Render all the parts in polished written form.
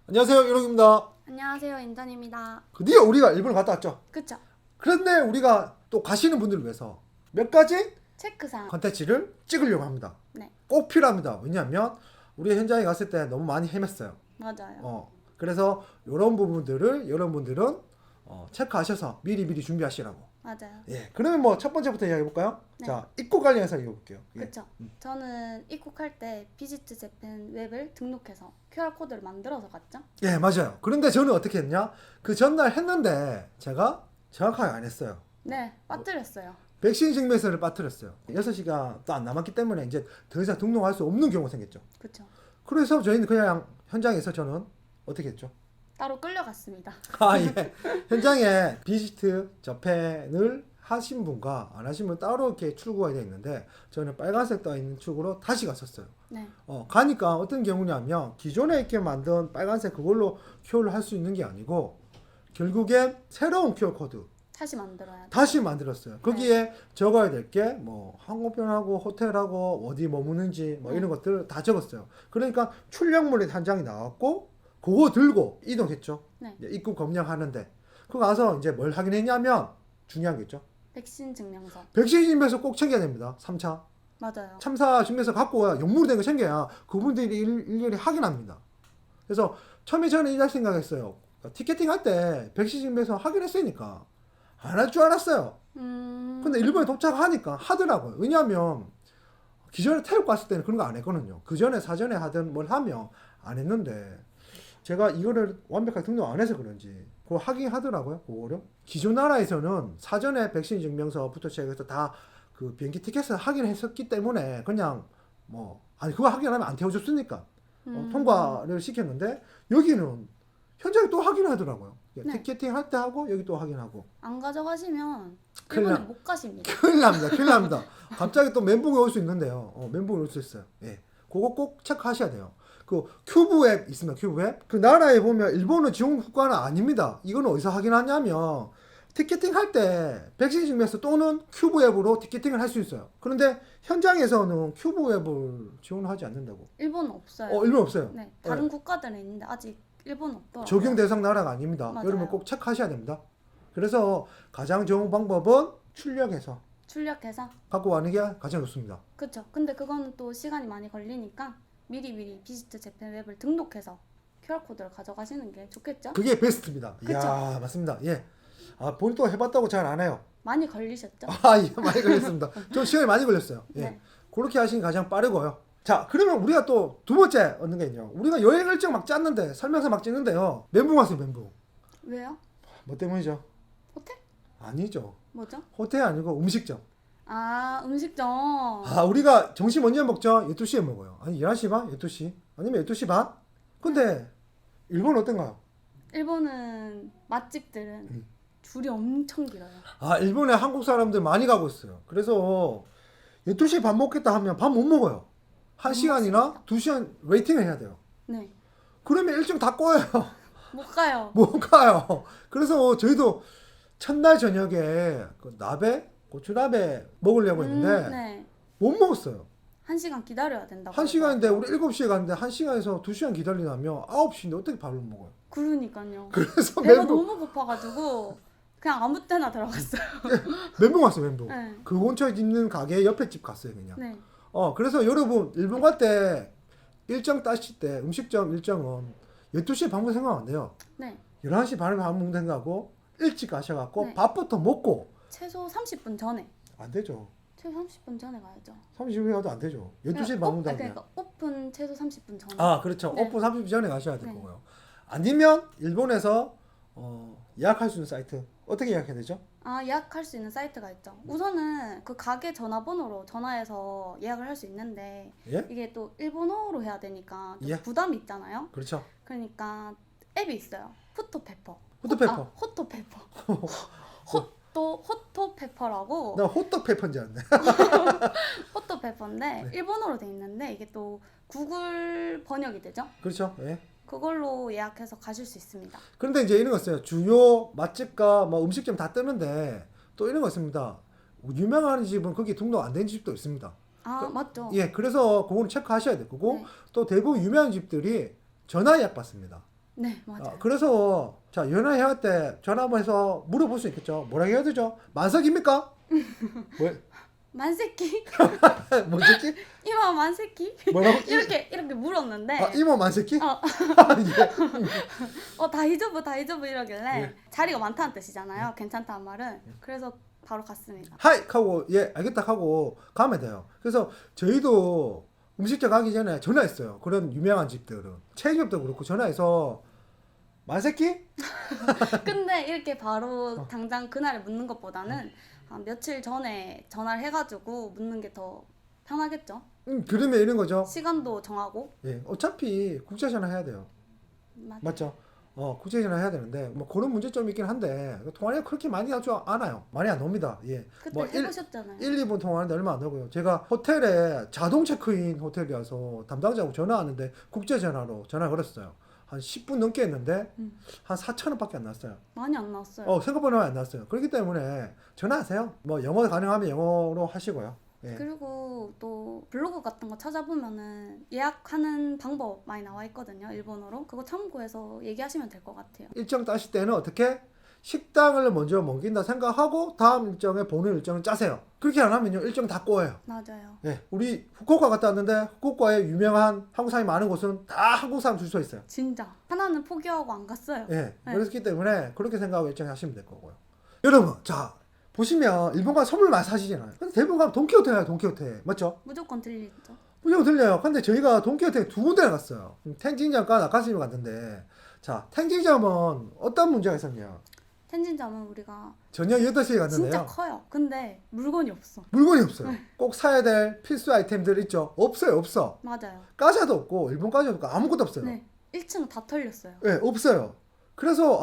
안녕하세요, 유록입니다. 안녕하세요, 인턴입니다. 드디어 우리가 일본을 갔다 왔죠. 그쵸? 그런데 우리가 또 가시는 분들을 위해서 몇 가지 체크사항. 컨텐츠를 찍으려고 합니다. 네, 꼭 필요합니다. 왜냐하면 우리 현장에 갔을 때 너무 많이 헤맸어요. 맞아요. 그래서 이런 부분들을 여러분들은 체크하셔서 미리 준비하시라고. 맞아요. 예, 그러면 뭐 첫 번째부터 이야기해 볼까요? 네. 자, 입국 관련해서 이거 볼게요. 예. 그쵸? 저는 입국할 때 비지트 재팬 웹을 등록해서 QR코드를 만들어서 갔죠? 예, 맞아요. 그런데 저는 어떻게 했냐? 그 전날 했는데 제가 정확하게 안 했어요. 네, 빠뜨렸어요. 백신 증명서를 빠뜨렸어요. 6시간 또 안 남았기 때문에 이제 더 이상 등록할 수 없는 경우가 생겼죠. 그쵸? 그래서 저희는 그냥 현장에서 저는 어떻게 했죠? 따로 끌려갔습니다. 아, 예. 현장에 비지트 접행을 하신 분과 안 하신 분 따로 이렇게 출구가 되어 있는데 저는 빨간색 떠 있는 출구로 다시 갔었어요. 네, 가니까 어떤 경우냐면 기존에 이렇게 만든 빨간색 그걸로 큐어를 할 수 있는 게 아니고 결국엔 새로운 큐어 코드 다시 만들어야 돼. 다시 만들었어요. 거기에 적어야 될 게 뭐 항공편하고 호텔하고 어디 머무는지 뭐 이런 것들 다 적었어요. 그러니까 출력물이 한 장이 나왔고 그거 들고 이동했죠. 네. 이제 입국 검역하는데 그거 가서 이제 뭘 확인했냐면 중요한 게 있죠. 백신 증명서. 백신 증명서 꼭 챙겨야 됩니다. 3차 맞아요. 참사 증명서 갖고 와야 용무로 된 거 챙겨야 그분들이 일일이 확인합니다. 그래서 처음에 저는 이런 생각했어요. 티켓팅 할 때 백신 증명서 확인했으니까 안 할 줄 알았어요. 근데 일본에 도착하니까 하더라고요. 왜냐하면 기존에 태국 갔을 때는 그런 거 안 했거든요. 그 전에 사전에 하든 뭘 하면 안 했는데 제가 이거를 완벽하게 등록 안 해서 그런지 그거 확인하더라고요. 그거를 기존 나라에서는 사전에 백신 증명서부터 시작해서 다 그 비행기 티켓을 확인했었기 때문에 그냥 뭐 아니 그거 확인하면 안 태워줬으니까 통과를 시켰는데 여기는 현장에 또 확인하더라고요. 네. 티켓팅 할 때 하고 여기 또 확인하고 안 가져가시면 큰일 일본에 나. 못 가십니다. 큰일 납니다. 큰일 납니다. 갑자기 또 멘붕이 올 수 있는데요. 멘붕이 올 수 있어요. 예. 그거 꼭 체크하셔야 돼요. 그 큐브 앱 있습니다. 큐브 앱. 그 나라에 보면 일본은 지원 국가는 아닙니다. 이거는 어디서 확인하냐면 티켓팅 할 때 백신 증명서 또는 큐브 앱으로 티켓팅을 할 수 있어요. 그런데 현장에서는 큐브 앱을 지원하지 않는다고. 일본은 없어요. 일본 없어요. 네, 다른 국가들은 있는데 아직 일본은 없더라고요. 적용 대상 나라가 아닙니다. 맞아요. 여러분 꼭 체크하셔야 됩니다. 그래서 가장 좋은 방법은 출력해서 출력해서. 갖고 가는 게 가장 좋습니다. 그쵸. 근데 그거는 또 시간이 많이 걸리니까 미리 비지트 재팬 웹을 등록해서 QR코드를 가져가시는 게 좋겠죠? 그게 베스트입니다. 그쵸? 이야, 맞습니다. 예. 본인도 해봤다고 잘 안 해요. 많이 걸리셨죠? 예, 많이 걸렸습니다. 좀 시간이 많이 걸렸어요. 예. 네. 그렇게 하시는 게 가장 빠르고요. 자, 그러면 우리가 또 두 번째 얻는 게 있네요. 우리가 여행 일정 막 짰는데, 설명서 막 찍는데요. 멘붕 왔어요, 멘붕. 왜요? 뭐 때문이죠? 호텔? 아니죠. 뭐죠? 호텔 아니고 음식점. 아, 음식점. 우리가 점심 언제 먹죠? 12시에 먹어요. 아니, 11시 반? 12시? 아니면 12시 반? 근데, 일본 어떤가요? 일본은 맛집들은 줄이 엄청 길어요. 일본에 한국 사람들 많이 가고 있어요. 그래서 12시에 밥 먹겠다 하면 밥 못 먹어요. 1시간이나 2시간 웨이팅을 해야 돼요. 네. 그러면 일정 다 꼬여요. 못 가요. 못 가요. 그래서 저희도 첫날 저녁에 그 나베? 고추나베 먹으려고 했는데 네. 못 먹었어요. 1시간 기다려야 된다고. 1시간인데 우리 7시에 갔는데 1시간에서 2시간 기다리려면 9시인데 어떻게 밥을 먹어요? 그러니까요. 그래서 배가 멘붕, 너무 고파가지고 그냥 아무 때나 들어갔어요. 멘붕 왔어요, 멘붕. 네. 그 근처에 있는 가게 옆에 집 갔어요, 그냥. 네. 그래서 여러분 일본 갈 때 일정 따실 때 음식점 일정은 12시에 밥 먹을 생각 안 돼요. 네. 11시 반에 밥 먹는 생각하고 일찍 가셔갖고 네. 밥부터 먹고 최소 30분 전에. 안 되죠. 최소 30분 전에 가야죠. 30분 가도 안 되죠. 12시에 밥 먹는다면. 그러니까 오픈 최소 30분 전에. 그렇죠. 네. 오픈 30분 전에 가셔야 될 네. 거고요. 아니면 일본에서 예약할 수 있는 사이트 어떻게 예약해야 되죠? 예약할 수 있는 사이트가 있죠. 우선은 그 가게 전화번호로 전화해서 예약을 할 수 있는데 예? 이게 또 일본어로 해야 되니까 좀 예. 부담이 있잖아요. 그렇죠. 그러니까 앱이 있어요. 호토페퍼. 호토페퍼. 호토페퍼. 호토페퍼라고. 나 호떡페퍼인 줄 알았네. 호토페퍼인데 네. 일본어로 돼 있는데 이게 또 구글 번역이 되죠. 그렇죠. 예. 그걸로 예약해서 가실 수 있습니다. 그런데 이제 이런 거 있어요. 주요 맛집과 뭐 음식점 다 뜨는데 또 이런 거 있습니다. 유명한 집은 거기 등록 안 된 집도 있습니다. 맞죠. 예, 그래서 그거는 체크하셔야 될 거고 네. 또 대부분 유명한 집들이 전화 예약 받습니다. 네, 맞아요. 그래서 자 연애할 때 전화 한번 해서 물어볼 수 있겠죠. 뭐라고 해야 되죠? 만석입니까? 뭐 만세키? 뭐지? 이모 만세키? 뭐라고? 이렇게 물었는데 이모 만석이? 어. 예. 다이저브 이러길래 예. 자리가 많다는 뜻이잖아요. 괜찮다는 말은. 그래서 바로 갔습니다. 하이 하고 예 알겠다 하고 가면 돼요. 그래서 저희도 음식점 가기 전에 전화했어요. 그런 유명한 집들은 체인점도 그렇고 전화해서 만세키? 근데 이렇게 바로 당장 그날에 묻는 것보다는 한 며칠 전에 전화를 해가지고 묻는 게 더 편하겠죠. 그러면 이런 거죠. 시간도 정하고. 예, 어차피 국제 전화 해야 돼요. 맞아요. 맞죠? 국제 전화 해야 되는데 뭐 그런 문제점이 있긴 한데 통화가 그렇게 많이 하지 않아요. 많이 안 옵니다. 예. 그때 뭐 해보셨잖아요. 2분 통화하는데 얼마 안 하고요. 제가 호텔에 자동 체크인 호텔이어서 담당자하고 전화하는데 국제 전화로 전화 걸었어요. 한 10분 넘게 했는데 한 4,000원밖에 안 났어요. 많이 안 나왔어요. 생각보다 많이 안 났어요. 그렇기 때문에 전화하세요. 뭐 영어 가능하면 영어로 하시고요. 예. 그리고 또 블로그 같은 거 찾아보면은 예약하는 방법 많이 나와 있거든요. 일본어로. 그거 참고해서 얘기하시면 될 것 같아요. 일정 따실 때는 어떻게? 식당을 먼저 먹인다 생각하고 다음 일정에 보는 일정을 짜세요. 그렇게 안 하면요 일정 다 꼬여요. 맞아요. 예, 우리 후쿠오카 갔다 왔는데 후쿠오카에 유명한 한국 사람이 많은 곳은 다 한국 사람 줄 서 있어요. 진짜. 하나는 포기하고 안 갔어요. 예, 네. 그렇기 때문에 그렇게 생각하고 일정 하시면 될 거고요. 여러분, 자 보시면 일본 가면 선물 많이 사시잖아요. 근데 대부분 가면 돈키호테 가요, 돈키호테. 맞죠? 무조건 들리죠. 무조건 들려요. 근데 저희가 돈키호테 두 군데 갔어요. 텐진점과 나카스님 갔는데, 자 텐진점은 어떤 문제가 있었냐? 텐진점은 우리가 저녁 8시에 갔는데요. 진짜 커요. 근데 물건이 없어. 물건이 없어요. 꼭 사야 될 필수 아이템들 있죠? 없어요, 없어. 맞아요. 과자도 없고 일본 과자도 없고 아무것도 없어요. 네. 1층 다 털렸어요. 네, 없어요. 그래서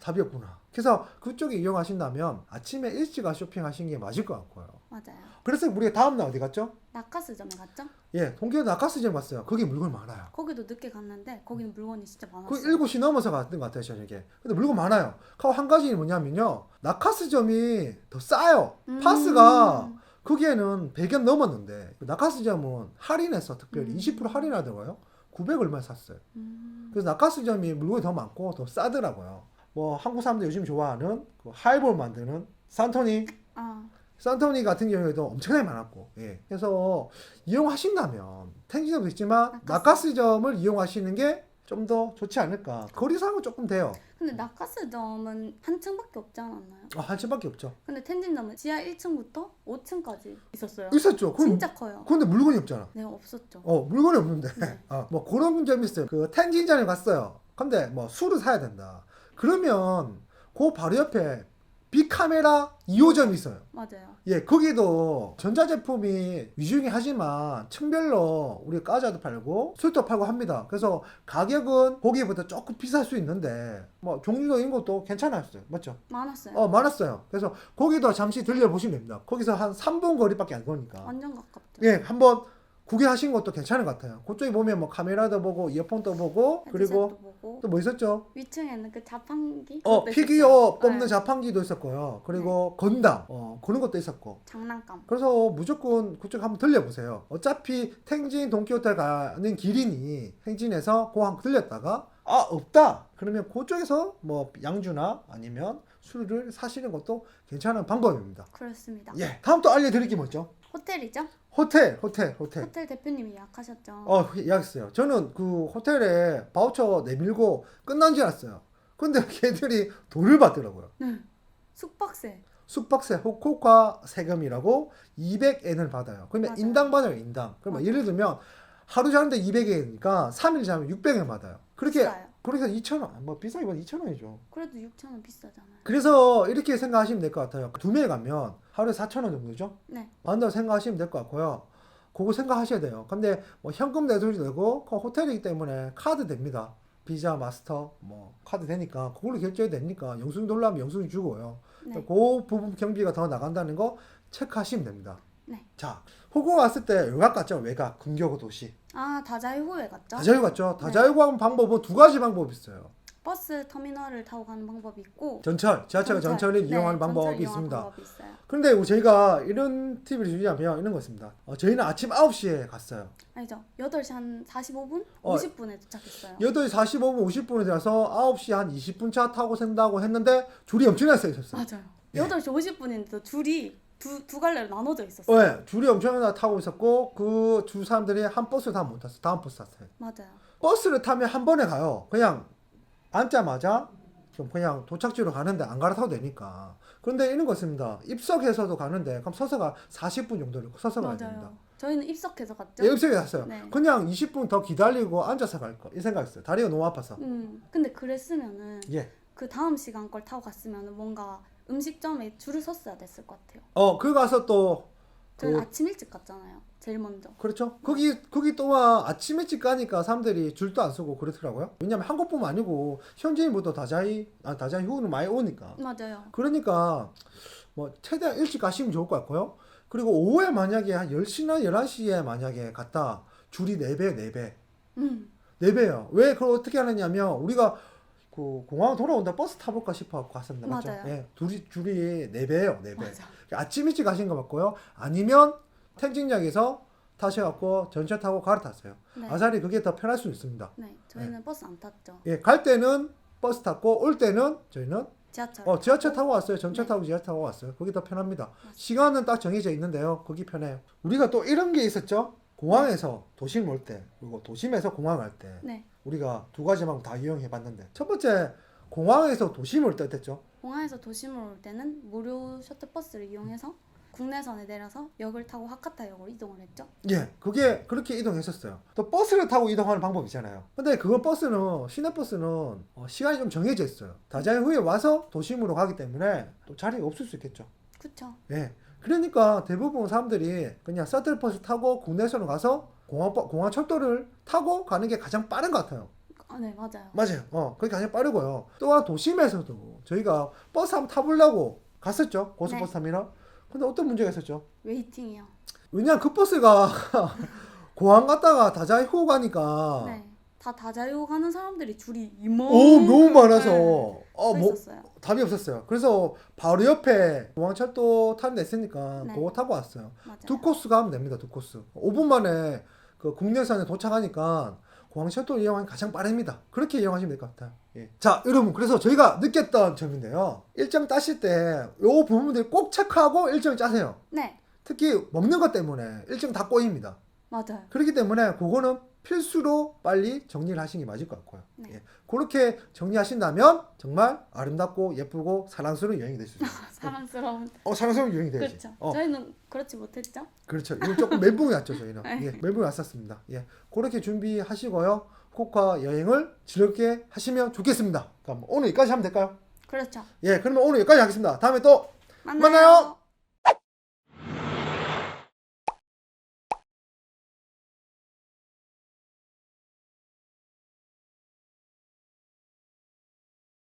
답이 없구나. 그래서 그쪽에 이용하신다면 아침에 일찍 가 쇼핑하시는 게 맞을 것 같고요. 맞아요. 그래서 우리가 다음날 어디 갔죠? 나카스점에 갔죠? 예, 동계 나카스점 갔어요. 거기 물건 많아요. 거기도 늦게 갔는데 거기는 물건이 진짜 그 많았어요. 7시 넘어서 갔던 것 같아요, 저녁에. 근데 물건 많아요. 그리고 한 가지 뭐냐면요. 나카스점이 더 싸요. 파스가 거기에는 100엔 넘었는데 나카스점은 할인해서 특별히 20% 할인하더라고요. 900 얼마에 샀어요. 그래서 나카스점이 물건이 더 많고 더 싸더라고요. 뭐 한국 사람들 요즘 좋아하는 그 하이볼 만드는 산토니 아, 산토니 같은 경우에도 엄청나게 많았고, 예. 그래서 이용하신다면 텐진점도 있지만 나카스점을 이용하시는 게 좀 더 좋지 않을까. 거리상은 조금 돼요. 근데 나카스점은 한 층밖에 없지 않았나요? 한 층밖에 없죠. 근데 텐진점은 지하 1층부터 5층까지 있었어요. 있었죠. 진짜 커요. 그런데 물건이 없잖아. 네, 없었죠. 물건이 없는데. 네. 뭐 그런 점이 있어요. 그 텐진점에 갔어요. 근데 뭐 술을 사야 된다. 그러면 그 바로 옆에 빅카메라 2호점이 있어요. 맞아요. 예, 거기도 전자제품이 위중이 하지만 층별로 우리 과자도 팔고 술도 팔고 합니다. 그래서 가격은 거기보다 조금 비쌀 수 있는데 뭐 종류도 이런 것도 괜찮았어요. 맞죠? 많았어요. 많았어요. 그래서 거기도 잠시 들려보시면 됩니다. 거기서 한 3분 거리밖에 안 거니까. 완전 가깝죠. 예, 한번 구경하신 것도 괜찮은 것 같아요. 그쪽에 보면 뭐 카메라도 보고 이어폰도 보고 그리고 헤드셋도 보고 또 뭐 있었죠? 위층에는 그 자판기 그것도 피규어 있었어요. 뽑는 네. 자판기도 있었고요. 그리고 건담 그런 것도 있었고. 장난감. 그래서 무조건 그쪽 한번 들려보세요. 어차피 텐진 돈키호테 가는 길이니 텐진에서 그 한번 들렸다가 없다 그러면 그쪽에서 뭐 양주나 아니면 술을 사시는 것도 괜찮은 방법입니다. 그렇습니다. 예, 다음 또 알려드릴 게 뭐죠? 호텔이죠? 호텔. 호텔 대표님이 예약하셨죠. 예약했어요. 저는 그 호텔에 바우처 내밀고 끝난 줄 알았어요. 근데 걔들이 돈을 받더라고요. 네. 숙박세. 숙박세 후쿠오카 세금이라고 200엔을 받아요. 그러면 맞아요. 인당 받아요, 인당. 그러면 예를 들면 하루 자는데 200엔이니까 3일 자면 600엔 받아요. 비싸요. 그래서 2,000원. 뭐 비싸기보다 2,000원이죠. 그래도 6,000원 비싸잖아요. 그래서 이렇게 생각하시면 될 것 같아요. 두 명이 가면 하루에 4,000원 정도죠? 네. 받는다고 생각하시면 될 것 같고요. 그거 생각하셔야 돼요. 근데 뭐 현금 내도 되고 그 호텔이기 때문에 카드 됩니다. 비자, 마스터 뭐 카드 되니까 그걸로 결제해야 되니까 영수증 돌라면 영수증 주고요. 네. 그 부분 경비가 더 나간다는 거 체크하시면 됩니다. 네. 자, 후쿠오카 왔을 때 외곽 갔죠? 외곽, 근교구 도시. 다자이후에 갔죠? 다자유 갔죠? 네. 다자유 가는 방법은 두 가지 방법이 있어요. 버스 터미널을 타고 가는 방법이 있고 지하철 전철을 네, 이용하는 방법이 전철을 이용하는 있습니다. 방법이 있어요. 그런데 저희가 이런 팁을 주자면 이런 거 있습니다. 저희는 아침 9시에 갔어요. 아니죠. 8시 한 45분? 어, 50분에 도착했어요. 8시 45분 50분에 들어서 9시 한 20분 차 타고 생다고 했는데 줄이 엄청나게 서 있었어요. 맞아요. 예. 8시 50분인데도 줄이 두 갈래로 나눠져 있었어요. 네, 줄이 엄청나게 타고 있었고 그 두 사람들이 한 버스 다 못 탔어요. 다음 버스 탔어요. 맞아요. 버스를 타면 한 번에 가요. 그냥 앉자마자 좀 그냥 도착지로 가는데 안 갈아타도 되니까. 그런데 이런 거 있습니다. 입석해서도 가는데 그럼 서서가 40분 정도를 서서 가야 됩니다. 맞아요. 저희는 입석해서 갔죠. 예, 입석에 갔어요. 네. 그냥 20분 더 기다리고 앉아서 갈 거. 이 생각했어요. 다리가 너무 아파서. 근데 그랬으면은 예. 그 다음 시간 걸 타고 갔으면은 뭔가 음식점에 줄을 섰어야 됐을 것 같아요. 그 가서 또 저희는 그- 아침 일찍 갔잖아요. 제일 먼저. 그렇죠. 거기 또한 아침 일찍 가니까 사람들이 줄도 안 서고 그렇더라고요. 왜냐면 한국뿐만 아니고 현지인부터 다자이 후는 많이 오니까. 맞아요. 그러니까 뭐 최대한 일찍 가시면 좋을 것 같고요. 그리고 오후에 만약에 한 10시나 11시에 만약에 갔다 줄이 4배, 4배. 음. 4배요. 왜 그걸 어떻게 하느냐면 우리가 그 공항 돌아온다 버스 타볼까 싶어 갔습니다. 맞죠? 맞아요. 예. 줄이 4배예요. 4배. 맞아. 아침 일찍 가신 거 맞고요. 아니면 텐진역에서 타셔갖고 전철 타고 갈아탔어요. 네. 아사리 그게 더 편할 수 있습니다. 네. 저희는 버스 안 탔죠. 예, 갈 때는 버스 탔고 올 때는 저희는 지하철. 지하철 타고 왔어요. 전철 네. 타고 지하철 타고 왔어요. 그게 더 편합니다. 시간은 딱 정해져 있는데요. 거기 편해요. 우리가 또 이런 게 있었죠. 공항에서 도심 올 때, 그리고 도심에서 공항 갈 때, 네. 우리가 두 가지 방법 다 이용해 봤는데, 첫 번째, 공항에서 도심 올 때 어땠죠? 공항에서 도심으로 올 때는 무료 셔틀버스를 이용해서 국내선에 내려서 역을 타고 하카타역으로 이동을 했죠. 예, 그게 그렇게 이동했었어요. 또 버스를 타고 이동하는 방법이 있잖아요. 근데 그건 시내버스는 시간이 좀 정해져 있어요. 다자이 후에 와서 도심으로 가기 때문에 또 자리가 없을 수 있겠죠. 그쵸. 예. 그러니까 대부분 사람들이 그냥 셔틀버스 타고 국내선으로 가서 공항 철도를 타고 가는 게 가장 빠른 것 같아요. 네, 맞아요. 맞아요. 그게 가장 빠르고요. 또한 도심에서도 저희가 버스 한번 타보려고 갔었죠. 고속버스 네. 터미널. 근데 어떤 문제가 있었죠? 웨이팅이요. 왜냐면 그 버스가 공항 갔다가 다자이 후 가니까 네. 다 다자요 가는 사람들이 줄이 너무 많아서 서 뭐 있었어요. 답이 없었어요. 그래서 바로 옆에 공항철도 타는 데 있으니까 네. 그거 타고 왔어요. 맞아요. 두 코스 가면 됩니다. 두 코스. 5분 만에 그 국내선에 도착하니까 공항철도 이용하기 가장 빠릅니다. 그렇게 이용하시면 될 것 같아요. 예. 자, 여러분, 그래서 저희가 느꼈던 점인데요. 일정 짜실 때 요 부분들 꼭 체크하고 일정 짜세요. 네. 특히 먹는 것 때문에 일정 다 꼬입니다. 맞아요. 그렇기 때문에 그거는 필수로 빨리 정리를 하시는 게 맞을 것 같고요. 네. 예. 그렇게 정리하신다면 정말 아름답고 예쁘고 사랑스러운 여행이 될 수 있어요. 사랑스러운. 사랑스러운 여행이 되야지. 그렇죠. 저희는 그렇지 못했죠. 그렇죠. 이거 조금 멘붕이 왔죠, 저희는. 네. 예, 멘붕이 왔었습니다. 예. 그렇게 준비하시고요. 코카 여행을 즐겁게 하시면 좋겠습니다. 그럼 오늘 여기까지 하면 될까요? 그렇죠. 예, 그러면 오늘 여기까지 하겠습니다. 다음에 또 만나요. 만나요.